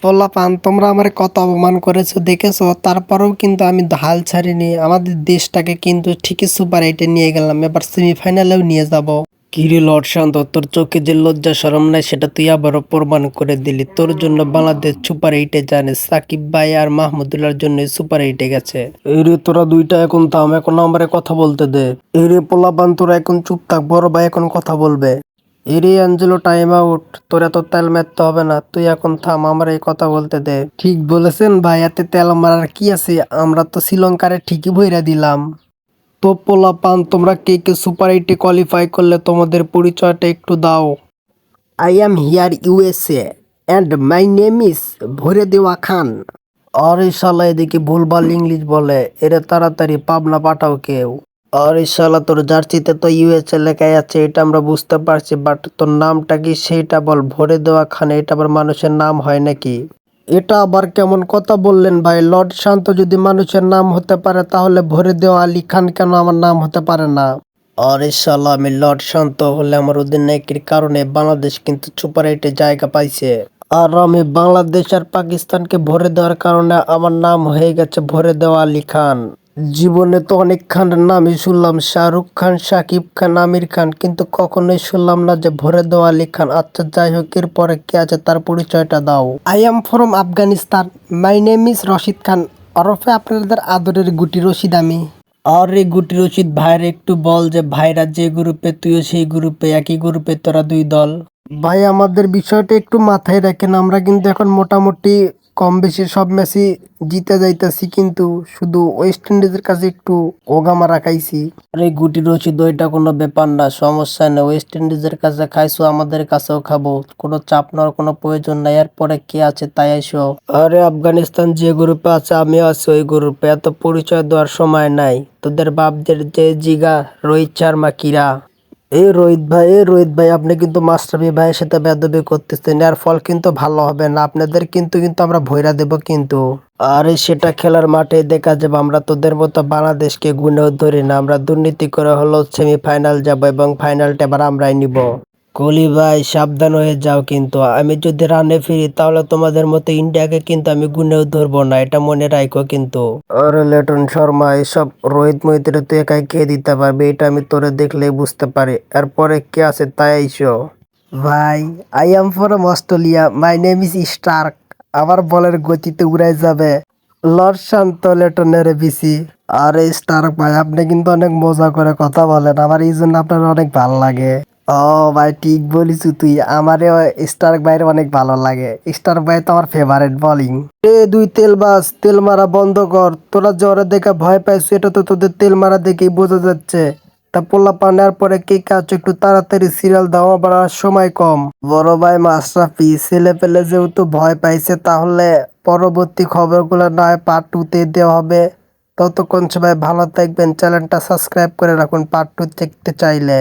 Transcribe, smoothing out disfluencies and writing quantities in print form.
পোলাপান তোমরা আমার কত অপমান করেছো দেখেছো, তারপরেও কিন্তু আমি হাল ছাড়িনি। আমাদের দেশটাকে কিন্তু ঠিকই সুপার এইটে নিয়ে গেলাম, এবার সেমিফাইনালেও নিয়ে যাব। কিরে লর্ড শান্ত, তোর চোখে যে লজ্জা শরম নাই সেটা তুই আবারও প্রমাণ করে দিলি। তোর জন্য বাংলাদেশ সুপার এইটে জানে, সাকিব ভাই আর মাহমুদুল্লাহর জন্য সুপার এইটে গেছে। এই রে তোরা দুইটা এখন থাম, এখন আমারে কথা বলতে দে। এই রে পোলাপান তোরা এখন চুপ থাক, বড় ভাই এখন কথা বলবে। এরে অ্যাঞ্জেলো, টাইম আউট। তোর এত তেল মারতে হবে না, তুই এখন থাম, আমার এই কথা বলতে দে। ঠিক বলেছেন ভাই, এতে তেল মারার কি আছে, আমরা তো শ্রীলঙ্কারে ঠিকই ভইরা দিলাম। তো পোলাপান তোমরা কে কে সুপার এইটে কোয়ালিফাই করলে তোমাদের পরিচয়টা একটু দাও। I am here USA and my name is ভরে দেওয়া খান। আর এই শালা এদিকে ভুলভাল ইংলিশ বলে, এরে তাড়াতাড়ি পাবনা পাঠাও কেউ। আর এই শালা তোর জার্সিতে তো ইউএসএ লেখাই আছে, এটা আমরা বুঝতে পারছি, বাট তোর নামটা কি সেইটা বল। ভরে দেওয়া খান এটা আবার মানুষের নাম হয় নাকি? এটা আবার কেমন কথা বললেন ভাই? লর্ড শান্ত যদি মানুষের নাম হতে পারে তাহলে ভরে দেওয়া আলী খান কেন আমার নাম হতে পারে না? আরে শালা, আমি লর্ড শান্ত হলে আমার অধিনায়কের কারণে বাংলাদেশ কিন্তু সুপার এইটে জায়গা পাইছে। আর আমি বাংলাদেশ আর পাকিস্তানকে ভরে দেওয়ার কারণে আমার নাম হয়ে গেছে ভরে দেওয়া আলী খান। জীবনে তো অনেক খানের নামই শুনলাম, শাহরুখ খান, শাকিব খান, আমির খান, কিন্তু কখনোই শুনলাম না যে ভরে দেওয়া আলী খান। আচ্ছা যাই হোক, এরপরে কে আছে তার পরিচয়টা দাও। I am from Afghanistan, my name is Rashid Khan, ওরফে আপনাদের আদরের গুটি রশিদ আমি। আরে গুটি রশিদ ভাইয়ের একটু বল যে ভাইরা যে গ্রুপে তুইও সেই গ্রুপে, একই গ্রুপে তোরা দুই দল। ভাই আমাদের বিষয়টা একটু মাথায় রাখেন, আমরা কিন্তু এখন মোটামুটি কম বেশি সব ম্যাচই জিতে যাইতেছি, কিন্তু শুধু ওয়েস্ট ইন্ডিজের কাছে একটু ওগামা রাখাইছি। আরে গুটি রশিদ, ওইটা কোনো ব্যাপার না, সমস্যা নেই। ওয়েস্ট ইন্ডিজের কাছে খাইছো, আমাদের কাছেও খাবো, কোনো চাপ নেওয়ার কোনো প্রয়োজন নাই। এরপরে কে আছে তাই আইসো। আরে আফগানিস্তান যে গ্রুপে আছে আমিও আছি ওই গ্রুপে, এত পরিচয় দেওয়ার সময় নাই। তোদের বাপদের যে জিগা রোহিত শর্মা কিরা। এই রোহিত ভাই আপনি কিন্তু মাশরাফি ভাইয়ের সাথে বেয়াদবি করতেছেন, এর ফল কিন্তু ভালো হবে না। আপনাদের কিন্তু কিন্তু আমরা ভইরা দেব কিন্তু। আরে সেটা খেলার মাঠে দেখা যাবে, আমরা তোদের মতো বাংলাদেশকে গুণেও ধরি না। আমরা দুর্নীতি করে হলো সেমিফাইনাল যাব এবং ফাইনালটা এবার আমরাই নিব। কোহলি ভাই সাবধান হয়ে যাও, কিন্তু আমি যদি রানে ফিরি তাহলে তোমাদের মতো ইন্ডিয়াকে কিন্তু আমি গুনেও ধরবো না, এটা মনে রাখো কিন্তু। আরে লিটন শর্মা, এসব রোহিত মোহিতরে তুই একাই খেয়ে দিতে পারবি, এটা আমি তোরে দেখলেই বুঝতে পারি। এরপরে কে আছে তাই আইসো। ভাই I am from Australia, my name is Stark, আমার বলের গতিতে উড়াই যাবে লর্ড শান্ত লেটনের বিসি। আরে স্টার্ক ভাই, আপনি কিন্তু অনেক মজা করে কথা বলেন, আমার এই জন্য আপনার অনেক ভালো লাগে। ও ভাই ঠিক বলিস তুই, আমারে স্টার্ক ভাইয়ের অনেক ভালো লাগে। স্টার্ক ভাই তো আমার ফেভারিট বোলিং। এ দুই তেলবাজ, তেল মারা বন্ধ কর। তোরা জ্বরে দেখে ভয় পাইছো, এটা তো তোদের তেল মারা দেখেই বোঝা যাচ্ছে। তা পোলা পান্ডার পরে কে কাজ, একটু তাড়াতাড়ি সিরিয়াল দাও, আবার আর সময় কম। বড় ভাই মাশরাফি, ছেলে পেলে যেহেতু ভয় পাইছে তাহলে পরবর্তী খবরগুলো নয় পার্ট 2 তে দেওয়া হবে। ততক্ষণ সবাই ভালো থাকবেন, চ্যানেলটা সাবস্ক্রাইব করে রাখুন পার্ট 2 দেখতে চাইলে।